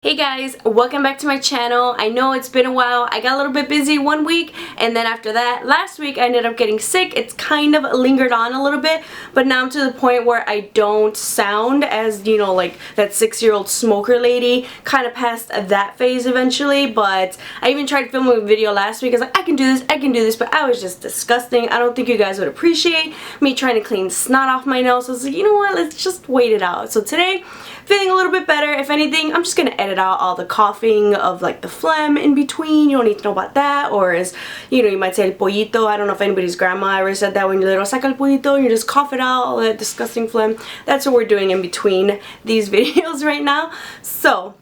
Hey guys, welcome back to my channel. I know it's been a while. I got a little bit busy one week, and then after that, last week I ended up getting sick. It's kind of lingered on a little bit, but now I'm to the point where I don't sound as, you know, like that 6-year-old smoker lady. Kind of past that phase eventually, but I even tried filming a video last week. I was like, I can do this, but I was just disgusting. I don't think you guys would appreciate me trying to clean snot off my nose. I was like, you know what, let's just wait it out. So today, feeling a little bit better. If anything, I'm just gonna edit out all the coughing of like the phlegm in between. You don't need to know about that. Or as you know, you might say el pollito. I don't know if anybody's grandma ever said that when you're little. Saca el pollito, and you just cough it out, all that disgusting phlegm. That's what we're doing in between these videos right now. So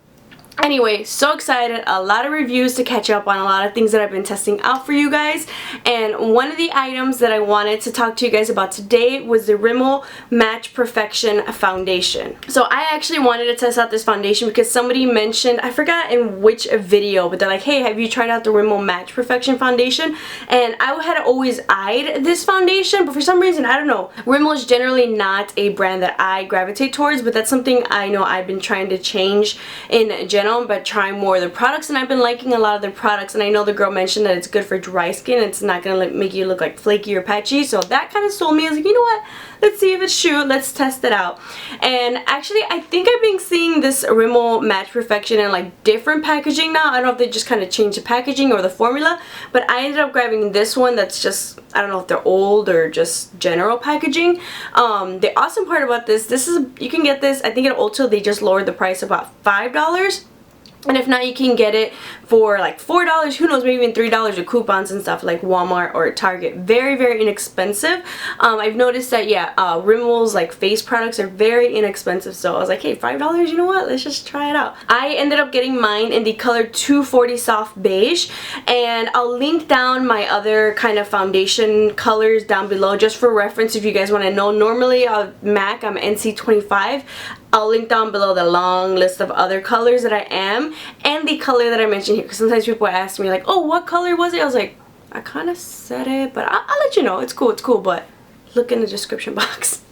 anyway, so excited. A lot of reviews to catch up on, a lot of things that I've been testing out for you guys. And one of the items that I wanted to talk to you guys about today was the Rimmel Match Perfection Foundation. So I actually wanted to test out this foundation because somebody mentioned, I forgot in which video, but they're like, hey, have you tried out the Rimmel Match Perfection Foundation? And I had always eyed this foundation, but for some reason, I don't know. Rimmel is generally not a brand that I gravitate towards, but that's something I know I've been trying to change in general, but trying more of their products, and I've been liking a lot of their products. And I know the girl mentioned that it's good for dry skin, it's not gonna make you look like flaky or patchy, so that kind of sold me. I was like, you know what, let's see if it's true, let's test it out. And actually I think I've been seeing this Rimmel Match Perfection in like different packaging now. I don't know if they just kind of changed the packaging or the formula, but I ended up grabbing this one that's just, I don't know if they're old or just general packaging. The awesome part about this is you can get this, I think at Ulta they just lowered the price about $5. And if not, you can get it for like $4, who knows, maybe even $3 with coupons and stuff like Walmart or Target. Very, very inexpensive. I've noticed that, yeah, Rimmel's like face products are very inexpensive. So I was like, hey, $5, you know what? Let's just try it out. I ended up getting mine in the color 240 Soft Beige. And I'll link down my other kind of foundation colors down below just for reference if you guys want to know. Normally, MAC, I'm NC25. I'll link down below the long list of other colors that I am and the color that I mentioned here, because sometimes people ask me like, oh, what color was it? I was like, I kind of said it, but I'll let you know. It's cool, but look in the description box.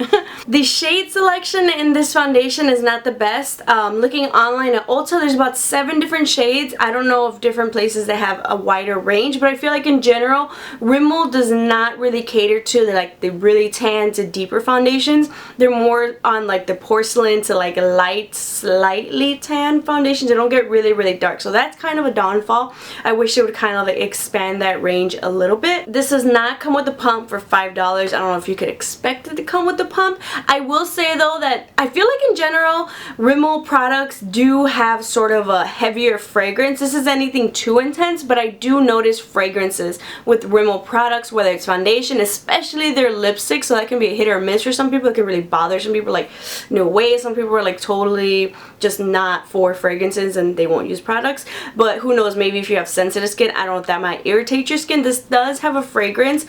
The shade selection in this foundation is not the best. Looking online at Ulta, there's about 7 different shades. I don't know if different places they have a wider range, but I feel like in general, Rimmel does not really cater to the really tan to deeper foundations. They're more on like the porcelain to like light, slightly tan foundations. They don't get really, really dark. So that's kind of a downfall. I wish it would kind of like expand that range a little bit. This does not come with a pump for $5. I don't know if you could expect it to come with the pump. I will say though that I feel like in general Rimmel products do have sort of a heavier fragrance. This is anything too intense, but I do notice fragrances with Rimmel products, whether it's foundation, especially their lipstick. So that can be a hit or miss for some people. It can really bother some people, like no way. Some people are like totally just not for fragrances and they won't use products, but who knows, maybe if you have sensitive skin, I don't know if that might irritate your skin. This does have a fragrance.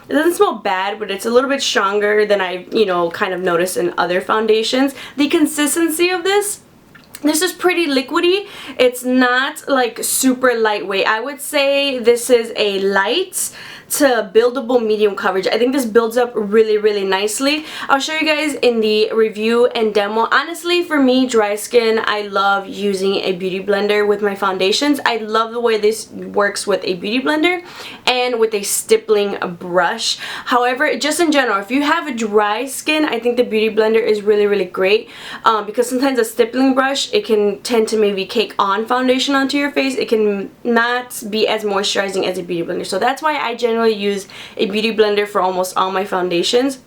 It doesn't smell bad, but it's a little bit stronger than I, kind of noticed in other foundations. The consistency of this is pretty liquidy. It's not like super lightweight. I would say this is a light to buildable medium coverage. I think this builds up really, really nicely. I'll show you guys in the review and demo. Honestly, for me, dry skin, I love using a beauty blender with my foundations. I love the way this works with a beauty blender and with a stippling brush. However, just in general, if you have a dry skin, I think the beauty blender is really, really great because sometimes a stippling brush, it can tend to maybe cake on foundation onto your face. It can not be as moisturizing as a beauty blender. So that's why I generally use a beauty blender for almost all my foundations.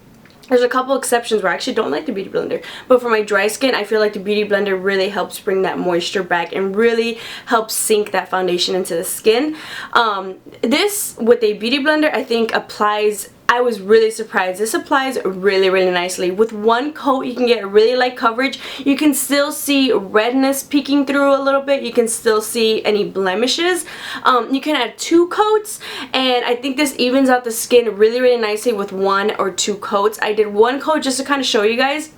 There's a couple exceptions where I actually don't like the beauty blender, but for my dry skin, I feel like the beauty blender really helps bring that moisture back and really helps sink that foundation into the skin. This with a beauty blender, I think applies, I was really surprised. This applies really, really nicely. With one coat, you can get really light coverage. You can still see redness peeking through a little bit. You can still see any blemishes. You can add 2 coats, and I think this evens out the skin really, really nicely with 1 or 2 coats. I did 1 coat just to kind of show you guys.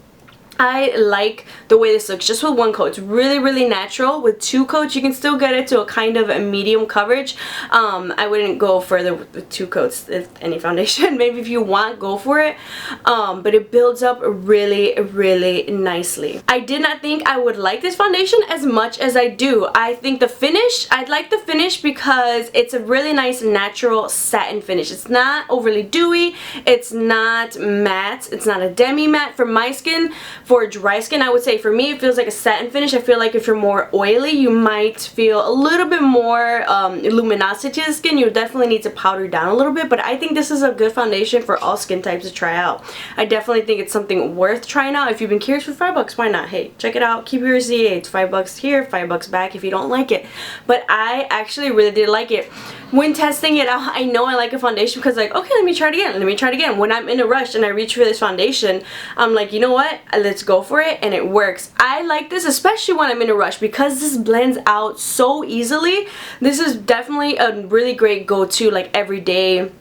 I like the way this looks just with one coat. It's really, really natural. With 2 coats, you can still get it to a kind of a medium coverage. I wouldn't go further with 2 coats if any foundation. Maybe if you want, go for it. But it builds up really, really nicely. I did not think I would like this foundation as much as I do. I think the finish, I'd like the finish because it's a really nice natural satin finish. It's not overly dewy. It's not matte. It's not a demi matte for my skin. For dry skin, I would say for me it feels like a satin finish. I feel like if you're more oily, you might feel a little bit more luminosity to the skin. You definitely need to powder down a little bit, but I think this is a good foundation for all skin types to try out. I definitely think it's something worth trying out. If you've been curious for $5, why not? Hey, check it out. Keep your receipt. It's $5 here, $5 back if you don't like it. But I actually really did like it. When testing it out, I know I like a foundation because like, okay, let me try it again. Let me try it again. When I'm in a rush and I reach for this foundation, I'm like, you know what? Let's go for it, and it works. I like this especially when I'm in a rush because this blends out so easily. This is definitely a really great go-to like everyday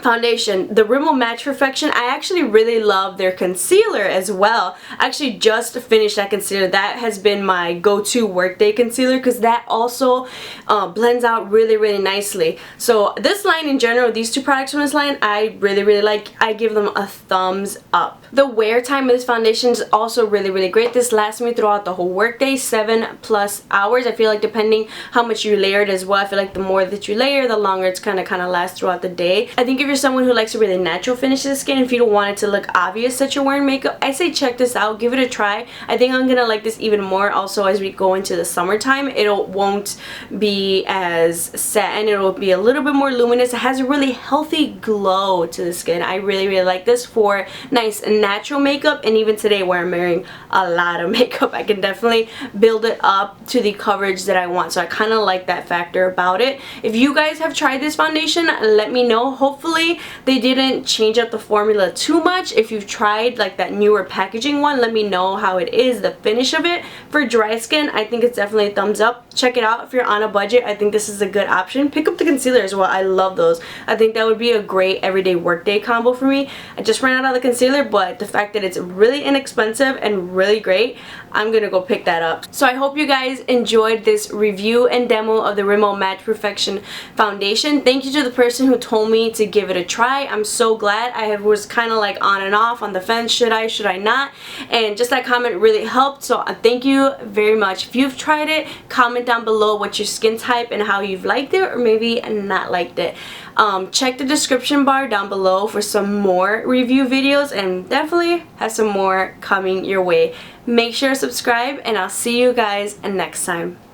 foundation. The Rimmel Match Perfection, I actually really love their concealer as well. I actually just finished that concealer. That has been my go-to workday concealer because that also blends out really, really nicely. So this line in general, these 2 products from this line, I really, really like. I give them a thumbs up. The wear time of this foundation is also really, really great. This lasts me throughout the whole workday, 7+ hours. I feel like depending how much you layer it as well, I feel like the more that you layer, the longer it's kind of lasts throughout the day. I think if you're someone who likes a really natural finish to the skin, if you don't want it to look obvious that you're wearing makeup, I say check this out, give it a try. I think I'm gonna like this even more also as we go into the summertime. It won't be as satin, it'll be a little bit more luminous. It has a really healthy glow to the skin. I really, really like this for nice natural makeup, and even today where I'm wearing a lot of makeup, I can definitely build it up to the coverage that I want. So I kind of like that factor about it. If you guys have tried this foundation, let me know. Hopefully they didn't change up the formula too much. If you've tried like that newer packaging one, let me know how it is, the finish of it. For dry skin, I think it's definitely a thumbs up. Check it out if you're on a budget. I think this is a good option. Pick up the concealer as well. I love those. I think that would be a great everyday workday combo for me. I just ran out of the concealer, but the fact that it's really inexpensive and really great, I'm gonna go pick that up. So I hope you guys enjoyed this review and demo of the Rimmel Match Perfection foundation. Thank you to the person who told me to give it a try. I'm so glad. I was kind of like on and off on the fence. Should I not? And just that comment really helped. So thank you very much. If you've tried it, comment down below what's your skin type and how you've liked it or maybe not liked it. Check the description bar down below for some more review videos, and definitely have some more coming your way. Make sure to subscribe, and I'll see you guys next time.